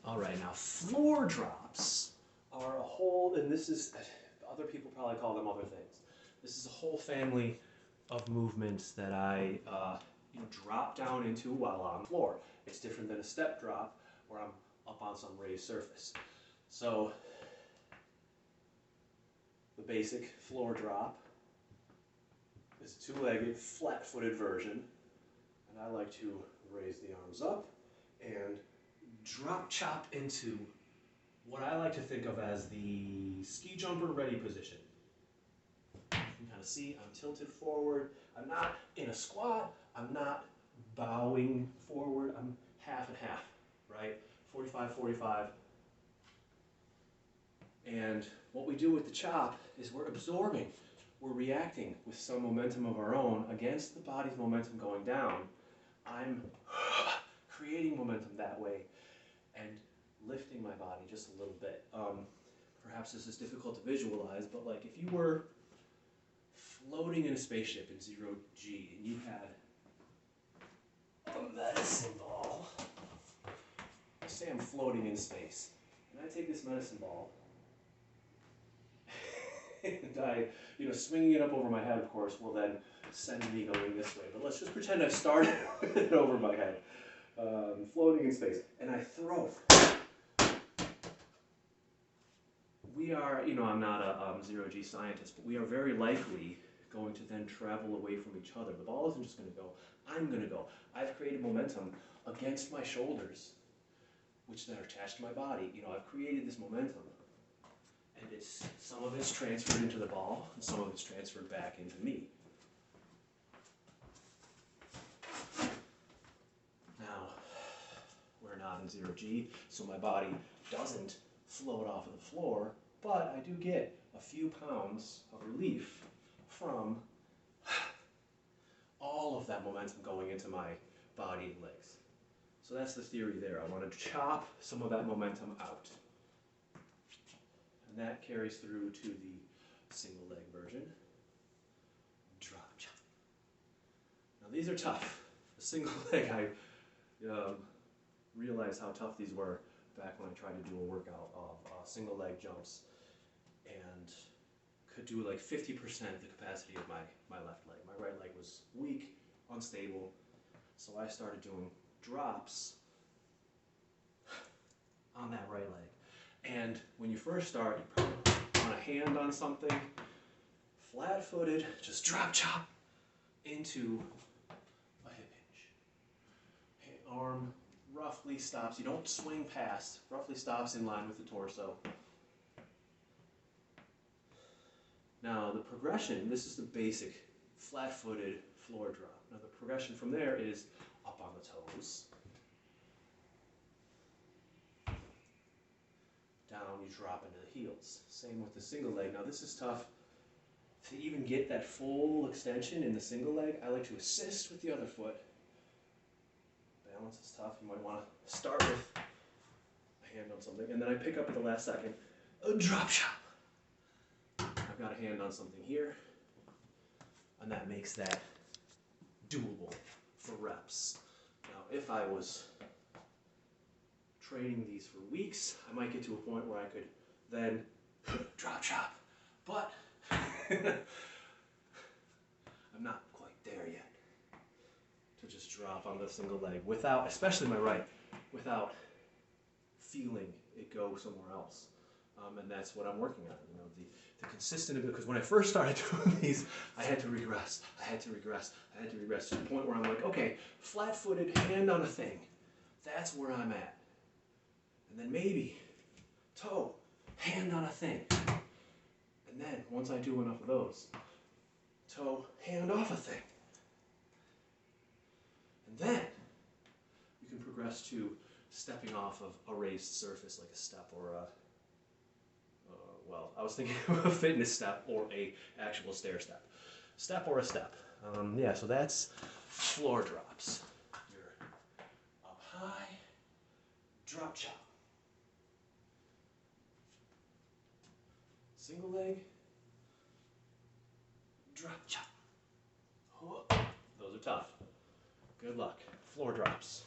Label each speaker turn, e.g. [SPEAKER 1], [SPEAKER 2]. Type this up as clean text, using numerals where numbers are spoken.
[SPEAKER 1] All right, now floor drops are a whole, and this is, other people probably call them other things. This is a whole family of movements that I drop down into while on the floor. It's different than a step drop where I'm up on some raised surface. So the basic floor drop is a two-legged, flat-footed version, and I like to raise the arms up and drop chop into what I like to think of as the ski jumper ready position. You can kind of see I'm tilted forward. I'm not in a squat. I'm not bowing forward. I'm half and half, right? 45, 45. And what we do with the chop is we're absorbing. We're reacting with some momentum of our own against the body's momentum going down. I'm creating momentum that way and lifting my body just a little bit. Perhaps this is difficult to visualize, but like if you were floating in a spaceship in 0G and you had a medicine ball, let's say I'm floating in space, and I take this medicine ball and I, swinging it up over my head, of course, will then send me going this way. But let's just pretend I've started with it over my head, floating in space, and I throw. We are, I'm not a 0G scientist, but we are very likely going to then travel away from each other. The ball isn't just going to go, I'm going to go. I've created momentum against my shoulders, which then are attached to my body. I've created this momentum. And some of it's transferred into the ball, and some of it's transferred back into me. Now, we're not in 0G, so my body doesn't float off of the floor, but I do get a few pounds of relief from all of that momentum going into my body and legs. So that's the theory there. I want to chop some of that momentum out. And that carries through to the single leg version. Drop chop. Now these are tough. The single leg, I realized how tough these were back when I tried to do a workout of single leg jumps and could do like 50% of the capacity of my left leg. My right leg was weak, unstable, so I started doing drops on that right leg. And when you first start, you probably want a hand on something, flat-footed, just drop chop into a hip hinge. Arm roughly stops, you don't swing past, roughly stops in line with the torso. Now the progression, this is the basic flat-footed floor drop. Now the progression from there is up on the toes, down, you drop into the heels. Same with the single leg. Now this is tough to even get that full extension in the single leg. I like to assist with the other foot. Balance is tough. You might want to start with a hand on something, and then I pick up at the last second, a drop chop. I've got a hand on something here, and that makes that doable for reps. Now if I was training these for weeks, I might get to a point where I could then drop chop, but I'm not quite there yet to just drop on the single leg without, especially my right, without feeling it go somewhere else. And that's what I'm working on, the consistent, because when I first started doing these, I had to regress, to the point where I'm like, okay, flat-footed, hand on a thing, that's where I'm at. And then maybe toe, hand on a thing. And then once I do enough of those, toe, hand off a thing. And then you can progress to stepping off of a raised surface like a step or a, well, I was thinking of a fitness step or a actual stair step. Step or a step. Yeah, so that's floor drops. You're up high, drop chop. Single leg, drop chop. Those are tough. Good luck. Floor drops.